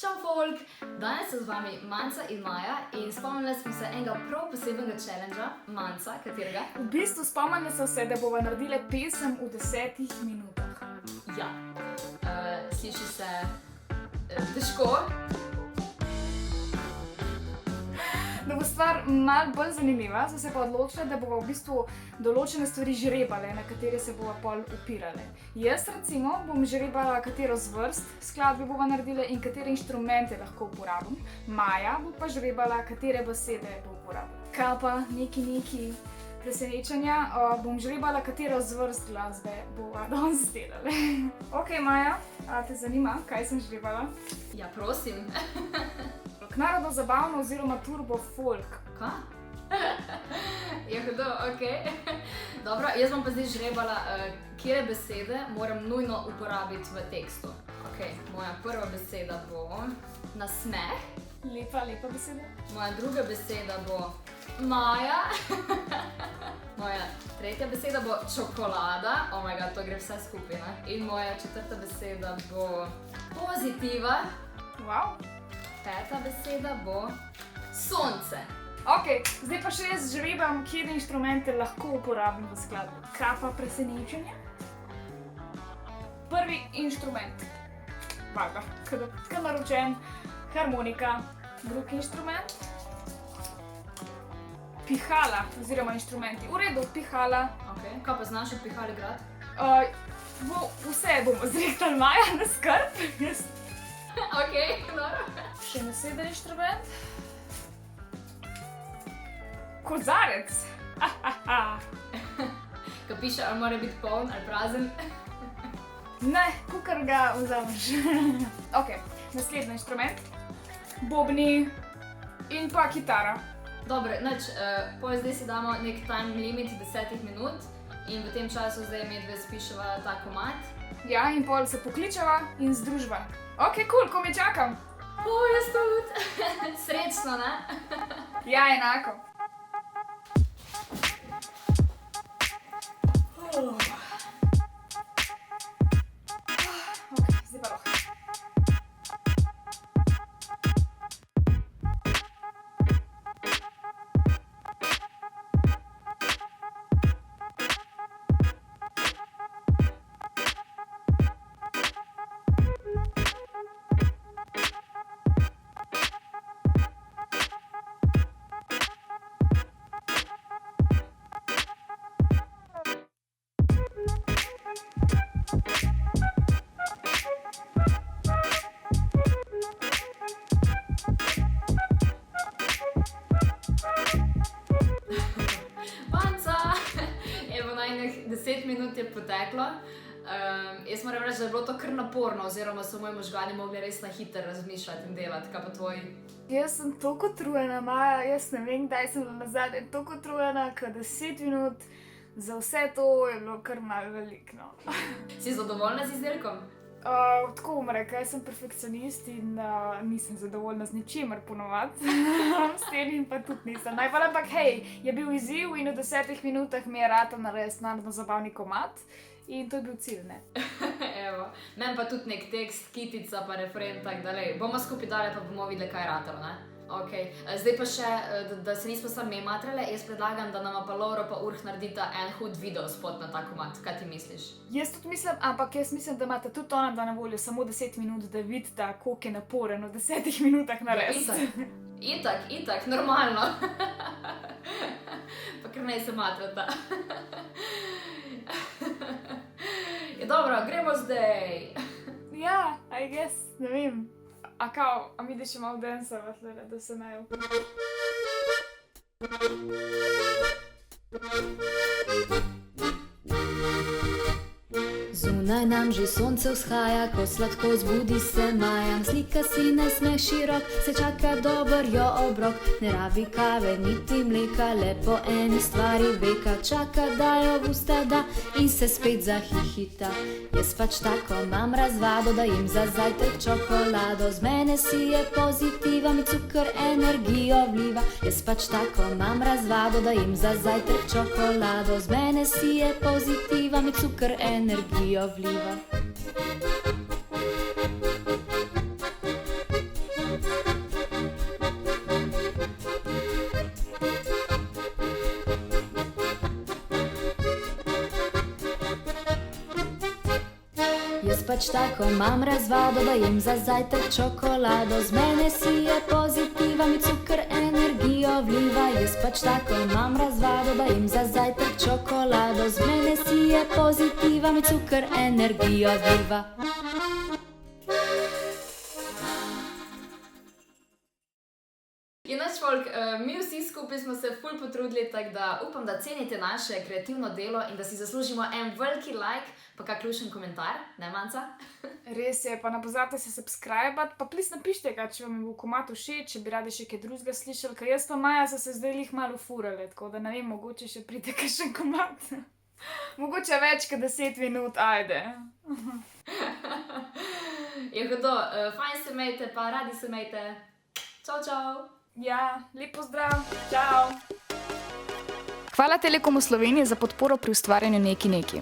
Čau folk! Danes so z vami Manca in Maja in spomnili smo se enega prav posebnega challengea, Manca, katerega? V bistvu spomnili so se, da bova naredila pesem v 10 minutah. Ja, sliši se težko. Da bo stvar malo bolj zanimiva, so se pa odločili, da bova v bistvu določene stvari žrebale, na katere se bova pol upirale. Jaz recimo bom žrebala, katero zvrst skladbe bova naredila in katere inštrumente lahko uporabim. Maja bo pa žrebala, katere besede bo uporabila. Kaj pa neki presenečenja, bom žrebala, katero zvrst glasbe bova danes delali. Ok, Maja, a te zanima, kaj sem žrebala? Ja, prosim. Narodno zabavno oziroma turbo folk. Kaj? Je hudo, ok. Dobro, jaz bom pa zdaj žrebala, katere besede moram nujno uporabiti v tekstu. Ok, moja prva beseda bo nasmeh. Lepa beseda. Moja druga beseda bo Maja. Moja tretja beseda bo čokolada. Oh my god, to gre vse skupaj, ne? In moja četrta beseda bo pozitiva. Wow. Peta beseda bo sonce. Ok, zdaj pa še jaz žrebam, kje inštrumente lahko uporabim v skladbi. Kaj pa presenečenje? Prvi inštrument. Valjda, kar naročen. Harmonika. Drugi inštrument. Pihala, oziroma inštrumenti. V redu, pihala. Ok, kaj pa znaš od pihali grad? Vse bomo zrehtali, Maja, ne skrb. Ok, dobro. Še naslednji inštrument. Kozarec. Ko piše, ali mora biti poln ali prazen. Ne, kakor ga vzameš. Ok, naslednji inštrument. Bobni in pa kitara. Dobro, nič, zdaj si damo nek time limit 10 minut in v tem času zdaj medve spiševa ta komad. Ja, in pol se pokličeva in združba. Ok, cool, ko me čakam. Jaz tudi. Srečno, ne? Ja, enako. Ok, zdaj pa roh. Manca! Evo, najnih 10 minut je poteklo. Jaz moram reči, da je bilo to kar naporno, oziroma so moji možgani mogli res na hitro razmišljati in delati. Kaj pa tvoji? Jaz sem toliko utrujena, Maja, jaz ne vem, kdaj sem bila nazadnje toliko utrujena, ker 10 minut za vse to je bilo kar malo veliko. Si zadovoljna z izdelkom? Tako bom rekla, jaz sem perfekcionist in nisem zadovoljna z ničimer ponovadi. S tem pa tudi nisem. Najbolj ampak hej, je bil izziv in v 10 minutah mi je ratalo narediti narodno zabavni komad in to je bil cilj, ne? Evo, meni pa tudi nek tekst, kitica pa refren, tako dalej. Bomo skupaj dali pa bomo videli, kaj je ratalo, ne? Ok, zdaj pa še, da se nismo sami matrale, jaz predlagam, da nama pa Lovro pa Urh naredita en hud video spot na ta komad. Kaj ti misliš? Jaz tudi mislim, ampak jaz mislim, da imata tudi ona dva na voljo samo 10 minut, da vidita, koliko je naporen v 10 minutah narediti. Itak, normalno. Pa kar naj se matrata. Je dobro, gremo zdaj. Ja, I guess, ne vem. A mi da še malo dansova, da se najo. Zunaj nam že sonce vzhaja, ko sladko zbudi se Maja. Slika si nasmeh širok, se čaka dober jo obrok. Ne rabi kave niti mleka, le po eni stvari beka. Čaka, da jo v usta da in se spet zahihita. Jaz pač tako imam razvado, da jim za zajtrk čokolado. Z mene si je pozitiva, mi cukr energijo vliva. Jaz pač tako imam razvado, da jim za zajtrk čokolado. Z mene si je pozitiva, mi cukr energijo vliva. jaz pač tako imam razvado, da jem za zajtrk čokolado. Z mene si je pozitiva, mi cukr energijo vliva. Jaz pač tako imam razvado, da jem za zajtrk čokolado. Z mene si je pozitiva, mi cukr energijo vliva. Inač, folk, mi vsi skupaj smo se ful potrudili, tako da upam, da cenite naše kreativno delo in da si zaslužimo en veliki like, pa kak ključen komentar, ne, Manca? Res je, pa ne pozabite se subscribat, pa plis napište ga, če vam je bil komat všeč, če bi radi še kaj drugega slišali, ker jaz pa Maja so se zdaj lih malo furale, tako da ne vem, mogoče še pride kakšen komat. Mogoče več kot 10 minut, ajde. Je hudo, fajn se imejte, pa radi se imejte. Čau, čau! Ja, lep pozdrav, čau! Hvala Telekomu Slovenije za podporo pri ustvarjanju Neki Neki.